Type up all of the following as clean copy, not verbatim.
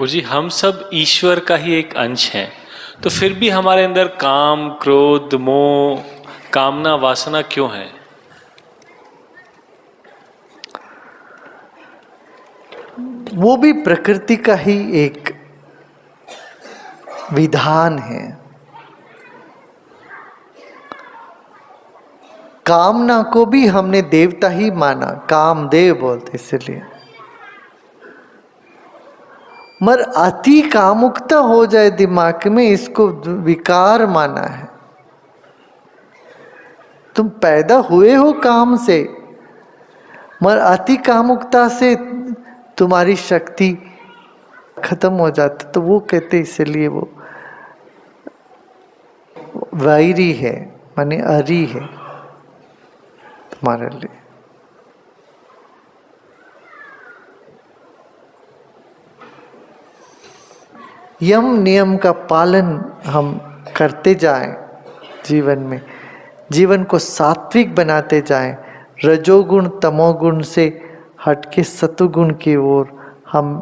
वो जी हम सब ईश्वर का ही एक अंश हैं, तो फिर भी हमारे अंदर काम, क्रोध, मोह, कामना, वासना क्यों है? वो भी प्रकृति का ही एक विधान है। कामना को भी हमने देवता ही माना, कामदेव बोलते इसलिए। मगर अति कामुकता हो जाए दिमाग में, इसको विकार माना है। तुम पैदा हुए हो काम से, मगर अति कामुकता से तुम्हारी शक्ति खत्म हो जाती, तो वो कहते इसलिए वो वैरी है, माने अरी है तुम्हारे लिए। यम नियम का पालन हम करते जाएं जीवन में, जीवन को सात्विक बनाते जाएं, रजोगुण तमोगुण से हटके सतुगुण की ओर हम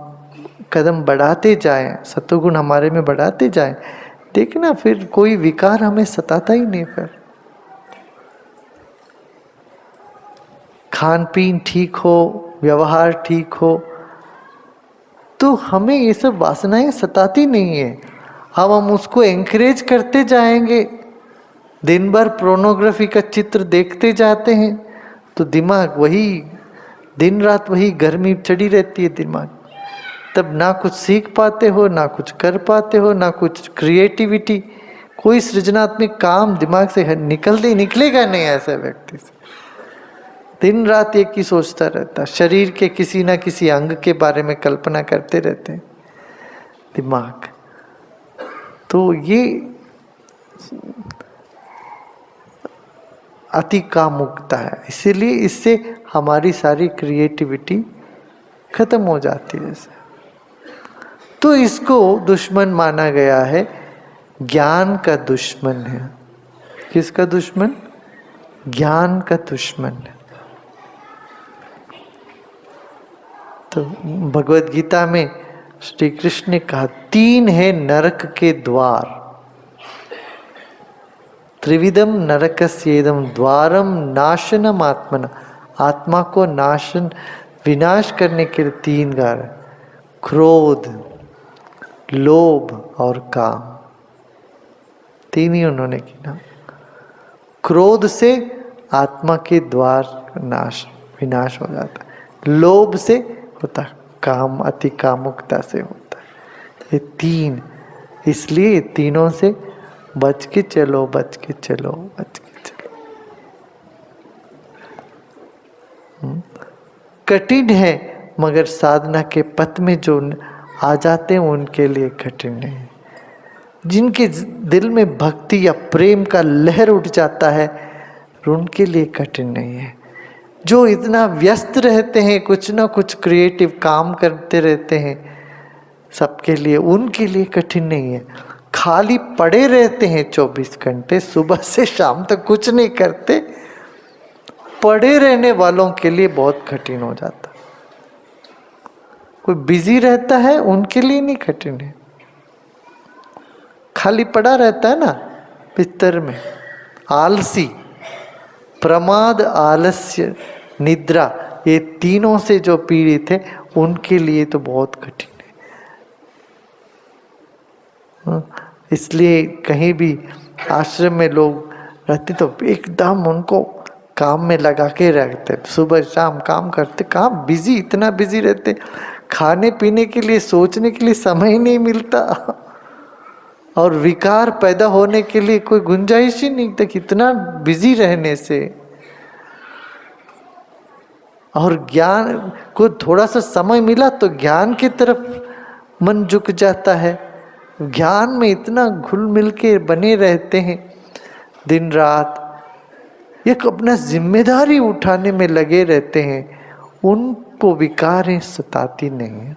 कदम बढ़ाते जाएं, सतुगुण हमारे में बढ़ाते जाएं, देखना फिर कोई विकार हमें सताता ही नहीं। फिर खान पीन ठीक हो, व्यवहार ठीक हो, तो हमें ये सब वासनाएं सताती नहीं है। हम उसको एंकरेज करते जाएंगे। दिन भर पोर्नोग्राफी का चित्र देखते जाते हैं तो दिमाग वही, दिन रात वही गर्मी चढ़ी रहती है दिमाग। तब ना कुछ सीख पाते हो, ना कुछ कर पाते हो, ना कुछ क्रिएटिविटी, कोई सृजनात्मक काम दिमाग से निकलेगा नहीं ऐसे व्यक्ति से। दिन रात एक ही सोचता रहता, शरीर के किसी ना किसी अंग के बारे में कल्पना करते रहते हैं दिमाग। तो ये अति कामुकता है, इसीलिए इससे हमारी सारी क्रिएटिविटी खत्म हो जाती है। तो इसको दुश्मन माना गया है, ज्ञान का दुश्मन है। किसका दुश्मन? ज्ञान का दुश्मन है। तो भगवत गीता में श्री कृष्ण ने कहा, 3 है नरक के द्वार, त्रिविधम नरकस्येदम द्वारम नाशनम आत्मना। आत्मा को विनाश करने के लिए 3 द्वार, क्रोध, लोभ और काम। 3 ही उन्होंने किया। क्रोध से आत्मा के द्वार विनाश हो जाता है, लोभ से होता है काम, अति कामुकता से होता है। ये 3, इसलिए तीनों से बच के चलो, बच के चलो, बच के चलो। कठिन है, मगर साधना के पथ में जो आ जाते हैं उनके लिए कठिन नहीं है। जिनके दिल में भक्ति या प्रेम का लहर उठ जाता है, उनके लिए कठिन नहीं है। जो इतना व्यस्त रहते हैं, कुछ ना कुछ क्रिएटिव काम करते रहते हैं, सबके लिए, उनके लिए कठिन नहीं है। खाली पड़े रहते हैं 24 घंटे, सुबह से शाम तक कुछ नहीं करते, पड़े रहने वालों के लिए बहुत कठिन हो जाता। कोई बिजी रहता है उनके लिए नहीं कठिन है। खाली पड़ा रहता है ना बिस्तर में, आलसी, प्रमाद, आलस्य, निद्रा, ये तीनों से जो पीड़ित है उनके लिए तो बहुत कठिन है। इसलिए कहीं भी आश्रम में लोग रहते तो एकदम उनको काम में लगा के रखते, सुबह शाम काम करते, काम बिजी, इतना बिजी रहते, खाने पीने के लिए, सोचने के लिए समय ही नहीं मिलता, और विकार पैदा होने के लिए कोई गुंजाइश ही नहीं था, कितना बिजी रहने से। और ज्ञान को थोड़ा सा समय मिला तो ज्ञान की तरफ मन झुक जाता है, ज्ञान में इतना घुल मिल के बने रहते हैं दिन रात, एक अपना जिम्मेदारी उठाने में लगे रहते हैं, उनको विकारें सताती नहीं है।